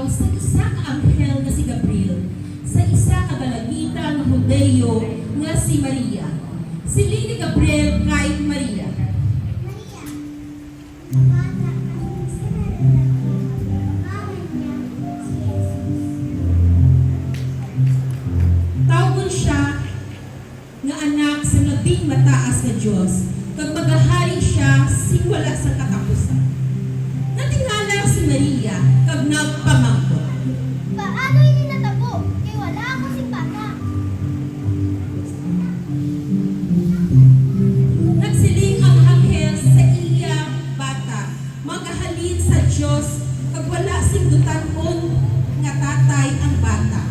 sa isa ka anghel nga si Gabriel, sa isa ka balagita nga Hudeyo nga si Maria. Siling ni Gabriel kay Maria. Tawgon siya nga anak sa labing mataas na Diyos, kag magahari siya sing wala sa katapusan. Natingala si Maria kag nagpamangko. Paano ini natabo? Kay wala ako si bata. Nagsiling ang anghel sa iya bata, magahalin sa Diyos, kag wala sing dutanon nga tatay ang bata.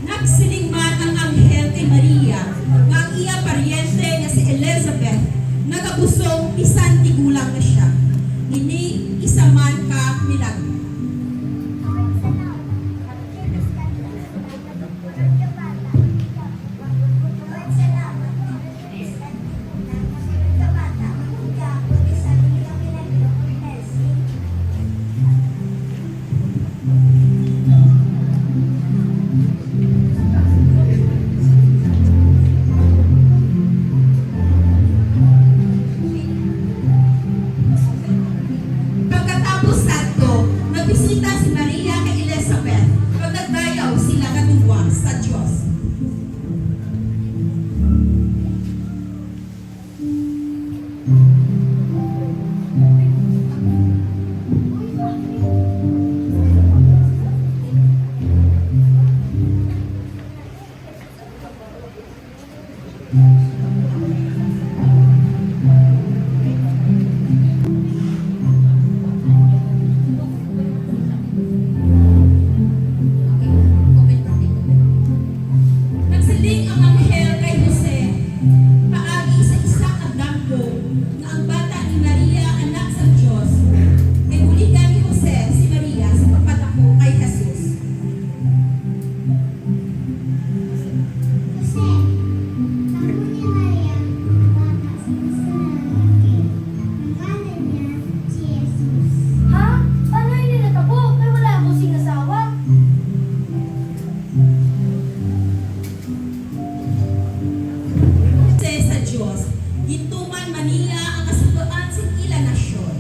Nagsiling man ang anghel kay Maria, nga ang iya paryente nga si Elizabeth, nagabusong bisan tigulang na siya. Ini isa man ka milagro. Pagkatapos sadto, nagbisita si Maria kay Elizabeth, kag nagdayaw sila kadua sa Diyos. Nagsiling ang anghel kay Jose, paagi sa isa ka bangko, nga ang bata ni Maria anak sa Diyos, kay buligan ni Jose si Maria sa pagpadako kay Jesus. Kasi, ako ni Maria, bata sa Israelite. Ang ngalan niya, si Jesus. Ha? Paano ini natabo? Kay wala ako sing asawa. Jose sa Diyos, gintuman maniya ang kasugaan sa ila nasyon.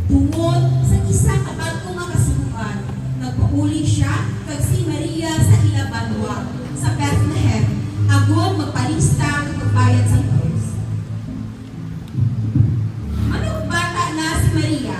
Tungod sa isa ka bangko nga kasugaan, nagpauli siya kag si Maria sa ila banwa sa Bethlehem, agon magpalista kag magbayad sa Diyos. Anong bata na si Maria?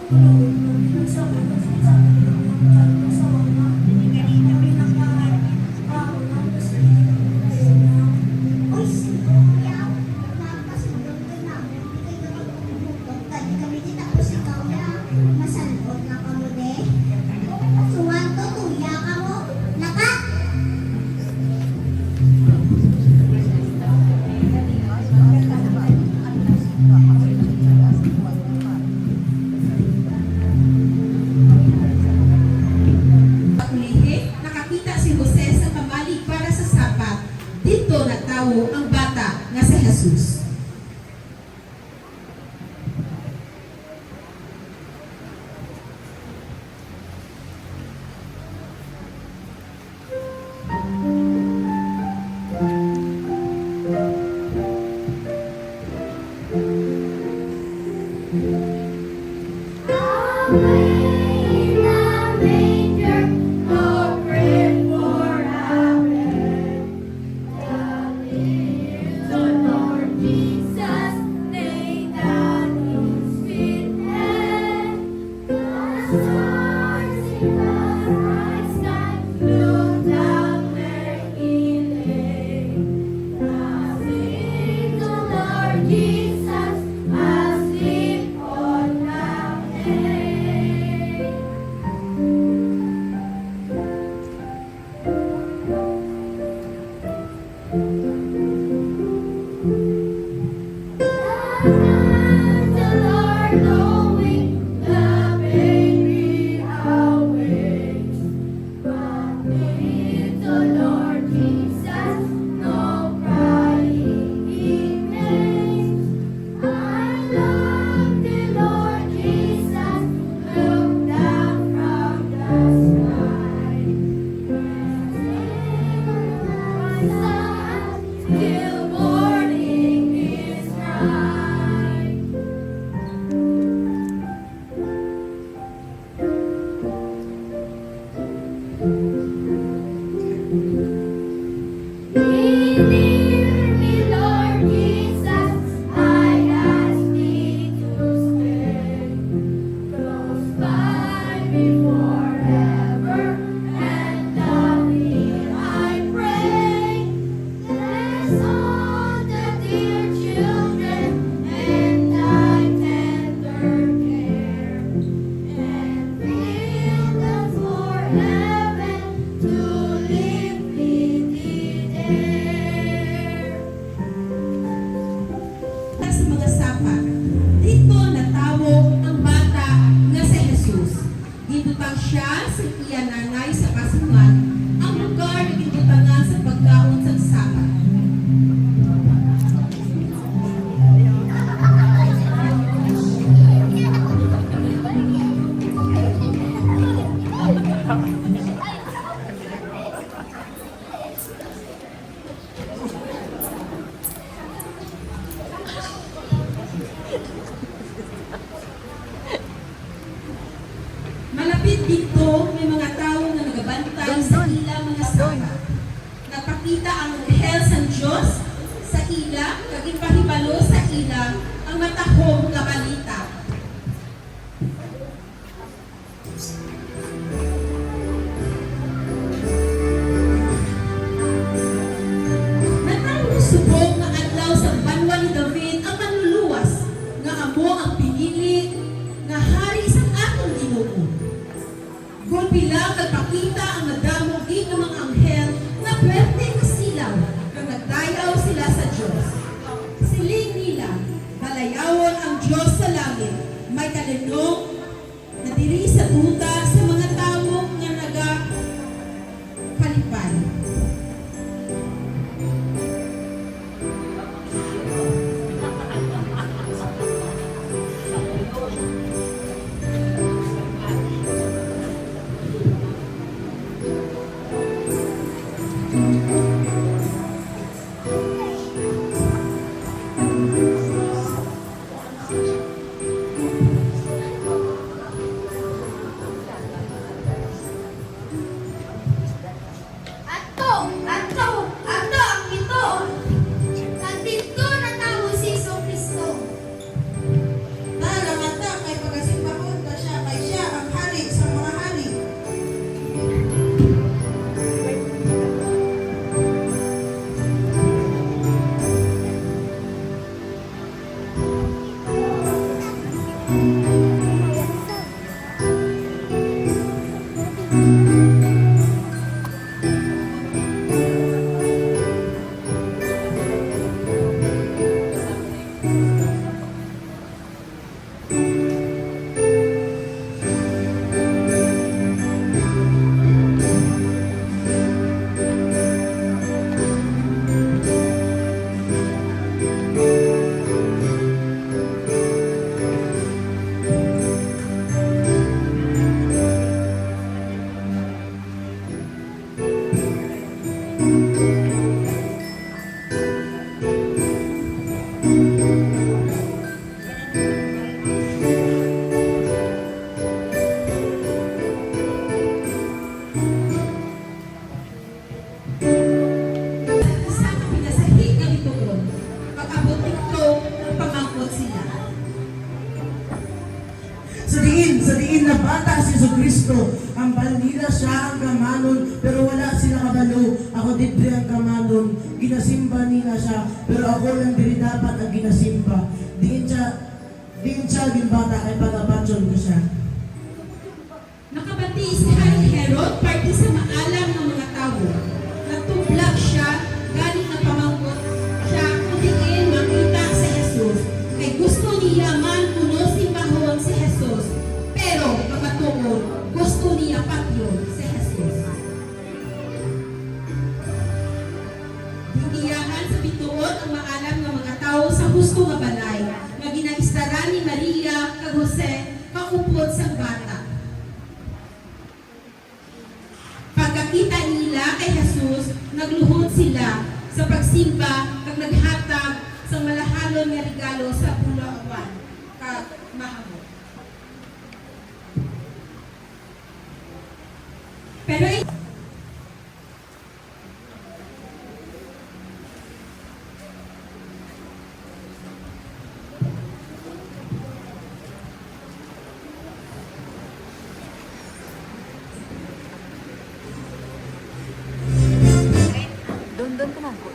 Uy, kuya, magpasundot ka na. Hindi kayo magpupukot. Tadi kami di tapos ikaw na masalot na ka mo de. Suwan to, tuya ka mo. Lakat! Ulihi, nakakita si Jose sa kamalig para sa sapat. Dito nagtawo ang bata nga si Jesus. In the manger, Lord, pray for heaven. The Lord Jesus laid down his feet and the stars in the bright sky looked down where he lay. The Lord Jesus asleep on that day. The Lord knowing the baby awakes, but with the Lord Jesus no crying he makes. I love the Lord Jesus, look down from the sky, till morning is bright. Be near me, Lord Jesus, I ask thee to stay close by me forever, and of thee I pray. Bless all the dear children and thy tender care, and fill them for heaven to live with thee there. Sa mga sapat, dito natawo ang bata nga si Jesus. Gibutang siya sa iya nanay sa pasungan, ang lugar na gibutangan sa pagkaon sa sapat. Malapit dito, may mga tao na nagabantay sa ila mga sapa. Nagpakita ang anghel sa Diyos sa ila, kagipahibalo sa ila, ang matahong nga balita. Natang subok nga adlaw sa banwa ni David ang manluluwas, nga amo ang pinili, nga hari sa atong Ginoo. Gulpilang nagpakita ang nadamo gid ng mga anghel na pwerte nga silaw kag nagdayaw sila sa Dios. Siling nila, balayawon ang Dios sa langit, may kalinong na diri sa duta sa mga tawo nga naga kalipay. Sa diin na bata si Jesucristo. Ang balnila siya ang kamanon, pero wala sila kabalo. Ako dito ang kamanon. Ginasimba nila siya, pero ako lang diri dapat ang ginasimba. Diin siya gimbata kay pagabatyon ko siya. Nakabati si Haring Herod, parte sa maalam ng mga tao. Nagtublag siya, galing na pamangkot siya, kutingin makita si Jesus. Kay gusto niya man kuno simbahon si Jesus. Pero, kapatungod, gusto niya patyon si Jesus. Hindiyahan sa bituon ang maalam ng mga tao sa husto nga balay, nga ginaistaran ni Maria kag Jose, kaupod sa bata. Pagkakita nila kay Jesus, nagluhod sila sa pagsimba kag naghatag sa malahalon nga regalo sa bulawan kag mahamo. Pero Doon ka na.